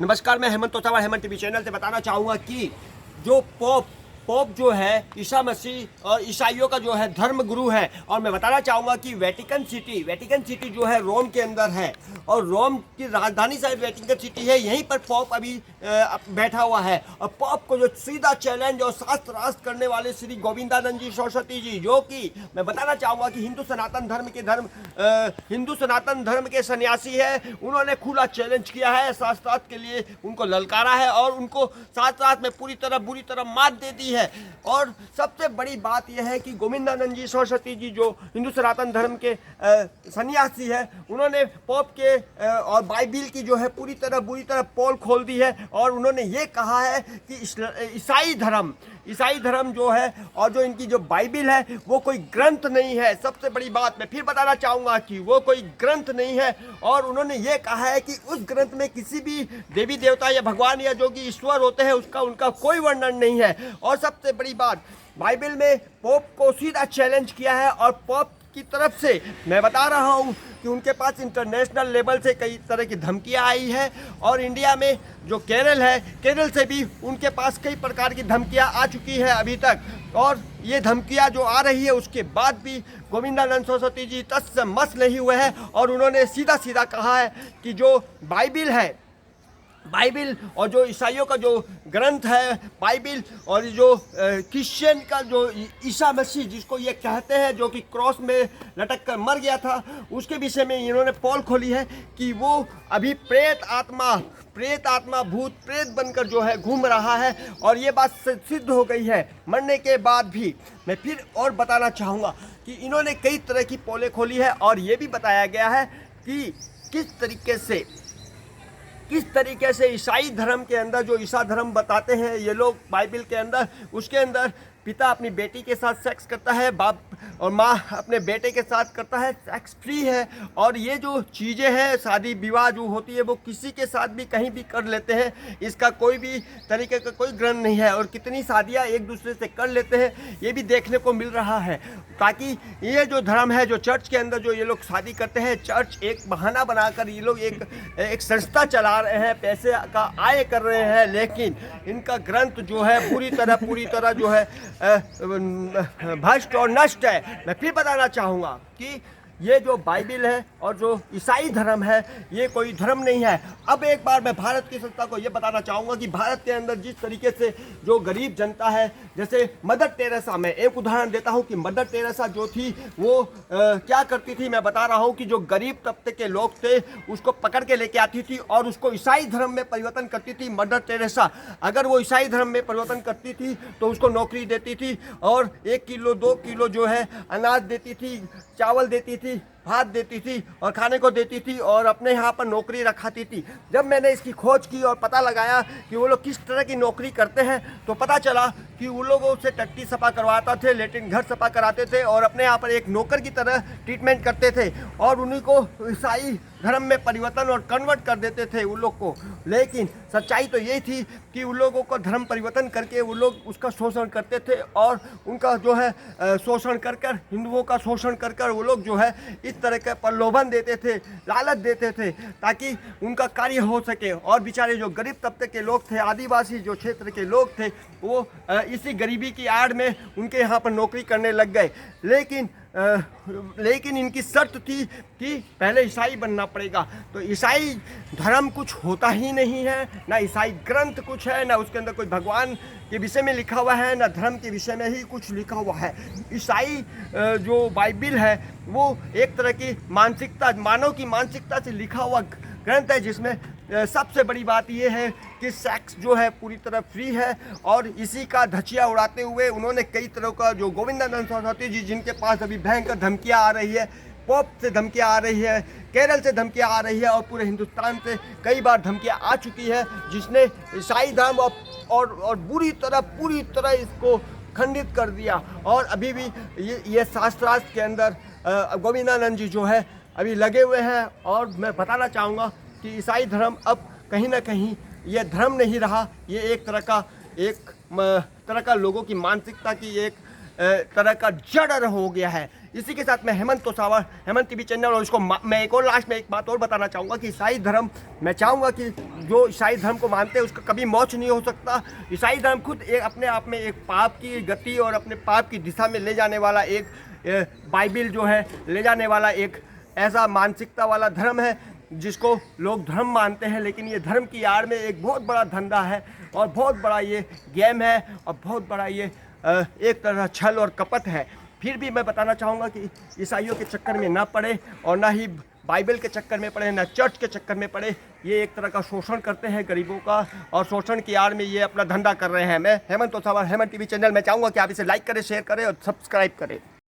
नमस्कार, मैं Hemant तोतावाड़ Hemant TV channel से बताना चाहूँगा कि जो पोप जो है ईसा मसीह और ईसाइयों का जो है धर्म गुरु है। और मैं बताना चाहूँगा कि वेटिकन सिटी जो है रोम के अंदर है और रोम की राजधानी शायद वेटिकन सिटी है। यहीं पर पोप अभी बैठा हुआ है और पोप को जो सीधा चैलेंज और शास्त्रार्थ करने वाले श्री गोविंदानंद जी सरस्वती जी, जो कि मैं बताना चाहूँगा कि हिंदू सनातन धर्म के सन्यासी है, उन्होंने खुला चैलेंज किया है, शास्त्रार्थ के लिए उनको ललकारा है और उनको शास्त्रार्थ में बुरी तरह मात दे दी है। और सबसे बड़ी बात यह है कि गोविंदानंद जी सरस्वती जी जो हिंदू सनातन धर्म के सन्यासी है, उन्होंने पोप के और बाइबिल की जो है बुरी तरह पोल खोल दी है और उन्होंने ये कहा है कि ईसाई धर्म जो है और जो इनकी जो बाइबिल है वो कोई ग्रंथ नहीं है। सबसे बड़ी बात मैं फिर बताना चाहूँगा कि वो कोई ग्रंथ नहीं है और उन्होंने ये कहा है कि उस ग्रंथ में किसी भी देवी देवता या भगवान या जो कि ईश्वर होते हैं उनका कोई वर्णन नहीं है। और सबसे बड़ी बात, बाइबिल में पोप को सीधा चैलेंज किया है और पोप की तरफ से मैं बता रहा हूँ कि उनके पास इंटरनेशनल लेवल से कई तरह की धमकियाँ आई है और इंडिया में जो केरल से भी उनके पास कई प्रकार की धमकियाँ आ चुकी है अभी तक। और ये धमकियाँ जो आ रही है उसके बाद भी गोविंदानंद सरस्वती जी तस से मस नहीं हुए हैं और उन्होंने सीधा कहा है कि जो बाइबिल और जो ईसाइयों का जो ग्रंथ है बाइबिल और जो क्रिश्चियन का जो ईसा मसीह जिसको ये कहते हैं, जो कि क्रॉस में लटक कर मर गया था, उसके विषय में इन्होंने पोल खोली है कि वो अभी प्रेत आत्मा भूत प्रेत बनकर जो है घूम रहा है। और ये बात सिद्ध हो गई है मरने के बाद भी। मैं फिर और बताना चाहूँगा कि इन्होंने कई तरह की पोलें खोली है और ये भी बताया गया है कि किस तरीके से ईसाई धर्म के अंदर जो ईसा धर्म बताते हैं ये लोग बाइबिल के अंदर, उसके अंदर पिता अपनी बेटी के साथ सेक्स करता है, बाप और माँ अपने बेटे के साथ करता है, सेक्स फ्री है। और ये जो चीज़ें हैं शादी विवाह जो होती है वो किसी के साथ भी कहीं भी कर लेते हैं, इसका कोई भी तरीके का कोई ग्रंथ नहीं है। और कितनी शादियाँ एक दूसरे से कर लेते हैं ये भी देखने को मिल रहा है। ताकि ये जो धर्म है, जो चर्च के अंदर जो ये लोग शादी करते हैं, चर्च एक बहाना बनाकर ये लोग एक संस्था चला रहे हैं, पैसे का आय कर रहे हैं, लेकिन इनका ग्रंथ जो है पूरी तरह जो है भ्रष्ट और नष्ट है। मैं फिर बताना चाहूँगा कि ये जो बाइबिल है और जो ईसाई धर्म है ये कोई धर्म नहीं है। अब एक बार मैं भारत की संस्था को ये बताना चाहूँगा कि भारत के अंदर जिस तरीके से जो गरीब जनता है, जैसे मदर टेरेसा, मैं एक उदाहरण देता हूँ कि मदर टेरेसा जो थी वो क्या करती थी, मैं बता रहा हूँ कि जो गरीब तबके के लोग थे उसको पकड़ के लेके आती थी और उसको ईसाई धर्म में परिवर्तन करती थी। मदर टेरेसा अगर वो ईसाई धर्म में परिवर्तन करती थी तो उसको नौकरी देती थी और 1 किलो 2 किलो जो है अनाज देती थी, चावल देती थी, भात देती थी और खाने को देती थी और अपने यहाँ पर नौकरी रखाती थी। जब मैंने इसकी खोज की और पता लगाया कि वो लोग किस तरह की नौकरी करते हैं तो पता चला कि उन लोगों से टट्टी सफा करवाता थे, लेटिन घर सफा कराते थे और अपने यहाँ पर एक नौकर की तरह ट्रीटमेंट करते थे और उन्हीं को ईसाई धर्म में परिवर्तन और कन्वर्ट कर देते थे उन लोग को। लेकिन सच्चाई तो यही थी कि उन लोगों को धर्म परिवर्तन करके वो लोग उसका शोषण करते थे और उनका जो है शोषण कर हिंदुओं का शोषण कर वो लोग जो है इस तरह के प्रलोभन देते थे, लालच देते थे ताकि उनका कार्य हो सके। और बेचारे जो गरीब तबके के लोग थे, आदिवासी जो क्षेत्र के लोग थे, वो इसी गरीबी की आड़ में उनके यहाँ पर नौकरी करने लग गए। लेकिन इनकी शर्त थी कि पहले ईसाई बनना पड़ेगा। तो ईसाई धर्म कुछ होता ही नहीं है, ना ईसाई ग्रंथ कुछ है, ना उसके अंदर कोई भगवान के विषय में लिखा हुआ है, ना धर्म के विषय में ही कुछ लिखा हुआ है। ईसाई जो बाइबिल है वो एक तरह की मानव की मानसिकता से लिखा हुआ ग्रंथ है, जिसमें सबसे बड़ी बात यह है कि सेक्स जो है पूरी तरह फ्री है। और इसी का धचिया उड़ाते हुए उन्होंने कई तरह का जो गोविंदानंद सरस्वती जी जिनके पास अभी भयंकर धमकियाँ आ रही है, पोप से धमकियाँ आ रही है, केरल से धमकियाँ आ रही है और पूरे हिंदुस्तान से कई बार धमकियाँ आ चुकी है, जिसने ईसाई धर्म और पूरी तरह इसको खंडित कर दिया। और अभी भी ये शास्त्रार्थ के अंदर गोविंदानंद जी जो है अभी लगे हुए हैं। और मैं बताना चाहूँगा कि ईसाई धर्म अब कहीं ना कहीं ये धर्म नहीं रहा, ये एक तरह का लोगों की मानसिकता की एक तरह का जड़ हो गया है। इसी के साथ मैं हेमंत तोसावर, हेमंत टीवी चैनल, और इसको मैं एक और लास्ट में एक बात और बताना चाहूँगा कि ईसाई धर्म, मैं चाहूँगा कि जो ईसाई धर्म को मानते हैं उसका कभी मोक्ष नहीं हो सकता। ईसाई धर्म खुद एक अपने आप में एक पाप की गति और अपने पाप की दिशा में ले जाने वाला एक बाइबिल जो है ले जाने वाला एक ऐसा मानसिकता वाला धर्म है जिसको लोग धर्म मानते हैं, लेकिन ये धर्म की आड़ में एक बहुत बड़ा धंधा है और बहुत बड़ा ये गेम है और बहुत बड़ा ये एक तरह छल और कपट है। फिर भी मैं बताना चाहूँगा कि ईसाइयों के चक्कर में ना पड़े और ना ही बाइबल के चक्कर में पड़े, ना चर्च के चक्कर में पड़े। ये एक तरह का शोषण करते हैं गरीबों का और शोषण की आड़ में ये अपना धंधा कर रहे हैं। मैं हेमंत तोसावर, हेमंत टीवी चैनल, मैं चाहूँगा कि आप इसे लाइक करें, शेयर करें और सब्सक्राइब करें।